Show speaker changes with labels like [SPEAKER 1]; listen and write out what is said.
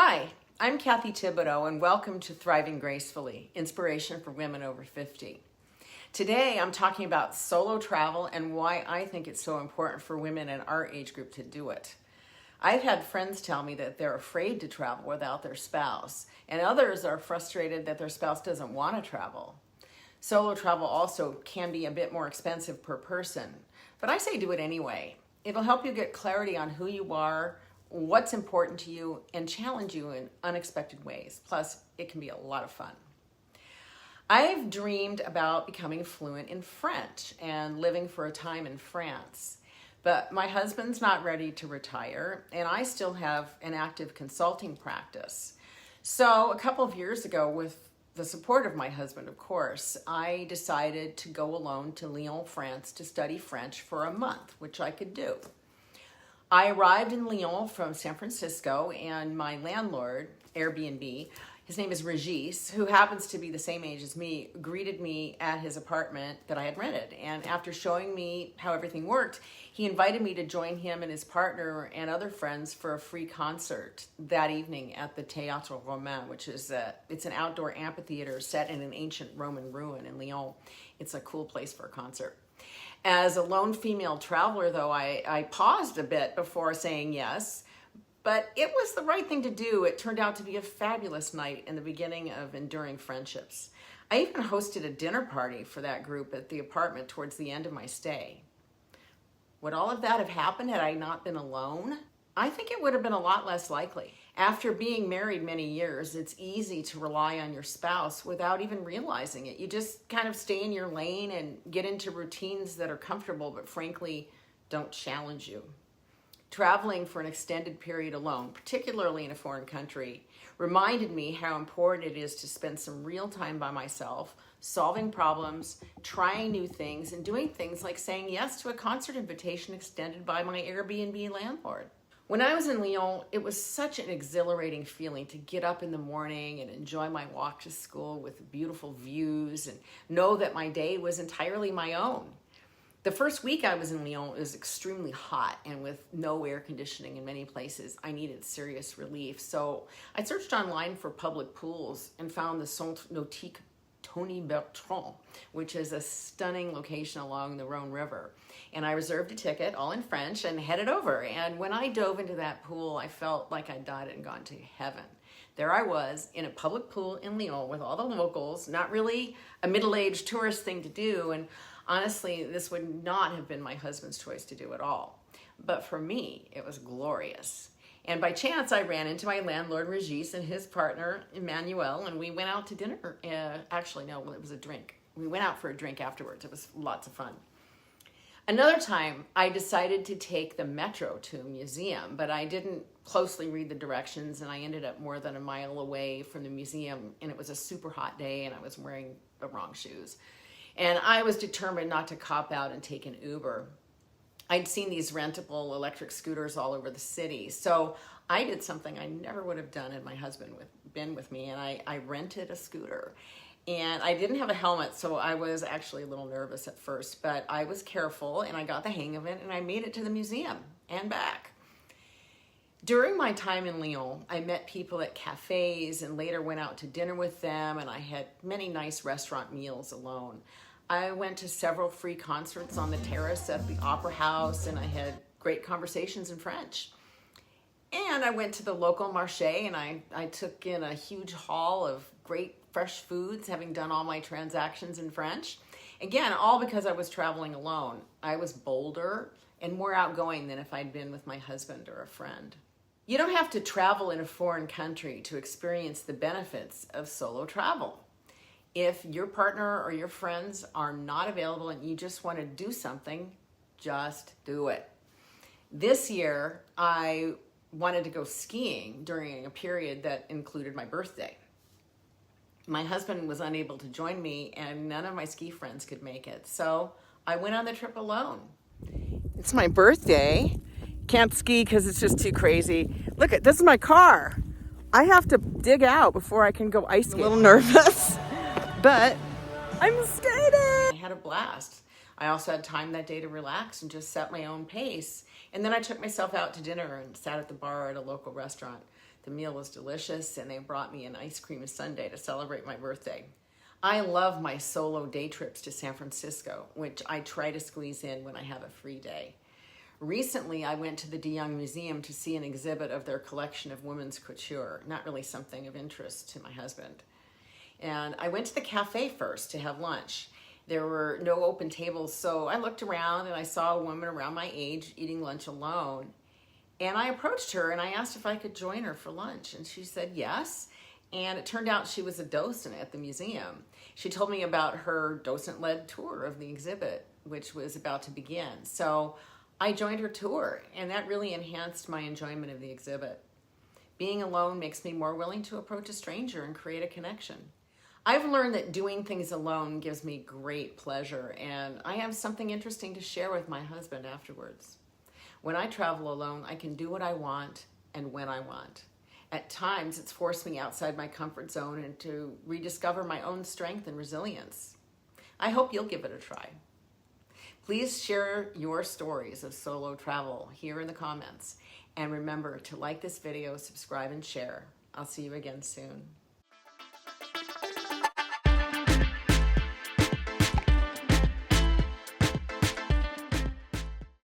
[SPEAKER 1] Hi, I'm Kathy Thibodeau, and welcome to Thriving Gracefully, Inspiration for Women Over 50. Today, I'm talking about solo travel and why I think it's so important for women in our age group to do it. I've had friends tell me that they're afraid to travel without their spouse, and others are frustrated that their spouse doesn't want to travel. Solo travel also can be a bit more expensive per person, but I say do it anyway. It'll help you get clarity on who you are, what's important to you, and challenge you in unexpected ways. Plus, it can be a lot of fun. I've dreamed about becoming fluent in French and living for a time in France, but my husband's not ready to retire, and I still have an active consulting practice. So a couple of years ago, with the support of my husband, of course, I decided to go alone to Lyon, France to study French for a month, which I could do. I arrived in Lyon from San Francisco, and my landlord, Airbnb, his name is Regis, who happens to be the same age as me, greeted me at his apartment that I had rented. And after showing me how everything worked, he invited me to join him and his partner and other friends for a free concert that evening at the Théâtre Romain, which is it's an outdoor amphitheater set in an ancient Roman ruin in Lyon. It's a cool place for a concert. As a lone female traveler, though, I paused a bit before saying yes, but it was the right thing to do. It turned out to be a fabulous night and the beginning of enduring friendships. I even hosted a dinner party for that group at the apartment towards the end of my stay. Would all of that have happened had I not been alone? I think it would have been a lot less likely. After being married many years, it's easy to rely on your spouse without even realizing it. You just kind of stay in your lane and get into routines that are comfortable, but frankly, don't challenge you. Traveling for an extended period alone, particularly in a foreign country, reminded me how important it is to spend some real time by myself, solving problems, trying new things, and doing things like saying yes to a concert invitation extended by my Airbnb landlord. When I was in Lyon, it was such an exhilarating feeling to get up in the morning and enjoy my walk to school with beautiful views and know that my day was entirely my own. The first week I was in Lyon, it was extremely hot, and with no air conditioning in many places, I needed serious relief. So I searched online for public pools and found the Centre Nautique Tony Bertrand, which is a stunning location along the Rhone River. And I reserved a ticket, all in French, and headed over. And when I dove into that pool, I felt like I'd died and gone to heaven. There I was in a public pool in Lyon with all the locals, not really a middle-aged tourist thing to do. And honestly, this would not have been my husband's choice to do at all. But for me, it was glorious. And by chance, I ran into my landlord, Regis, and his partner, Emmanuel, and we went out to dinner. Actually, no, it was a drink. We went out for a drink afterwards. It was lots of fun. Another time, I decided to take the metro to a museum, but I didn't closely read the directions, and I ended up more than a mile away from the museum, and it was a super hot day, and I was wearing the wrong shoes. And I was determined not to cop out and take an Uber. I'd seen these rentable electric scooters all over the city, so I did something I never would have done had my husband been with me, and I rented a scooter. And I didn't have a helmet, so I was actually a little nervous at first, but I was careful and I got the hang of it, and I made it to the museum and back. During my time in Lyon, I met people at cafes and later went out to dinner with them, and I had many nice restaurant meals alone. I went to several free concerts on the terrace at the Opera House, and I had great conversations in French. And I went to the local marché, and I took in a huge haul of great fresh foods, having done all my transactions in French. Again, all because I was traveling alone. I was bolder and more outgoing than if I'd been with my husband or a friend. You don't have to travel in a foreign country to experience the benefits of solo travel. If your partner or your friends are not available and you just want to do something, just do it. This year, I wanted to go skiing during a period that included my birthday. My husband was unable to join me, and none of my ski friends could make it, so I went on the trip alone. It's my birthday. Can't ski because it's just too crazy. Look, this is my car. I have to dig out before I can go ice skating. I'm a little nervous, but I'm skating. I had a blast. I also had time that day to relax and just set my own pace. And then I took myself out to dinner and sat at the bar at a local restaurant. The meal was delicious, and they brought me an ice cream sundae to celebrate my birthday. I love my solo day trips to San Francisco, which I try to squeeze in when I have a free day. Recently, I went to the de Young Museum to see an exhibit of their collection of women's couture, not really something of interest to my husband. And I went to the cafe first to have lunch. There were no open tables, so I looked around and I saw a woman around my age eating lunch alone. And I approached her and I asked if I could join her for lunch, and she said yes. And it turned out she was a docent at the museum. She told me about her docent-led tour of the exhibit, which was about to begin. So I joined her tour, and that really enhanced my enjoyment of the exhibit. Being alone makes me more willing to approach a stranger and create a connection. I've learned that doing things alone gives me great pleasure, and I have something interesting to share with my husband afterwards. When I travel alone, I can do what I want and when I want. At times, it's forced me outside my comfort zone and to rediscover my own strength and resilience. I hope you'll give it a try. Please share your stories of solo travel here in the comments. And remember to like this video, subscribe, and share. I'll see you again soon.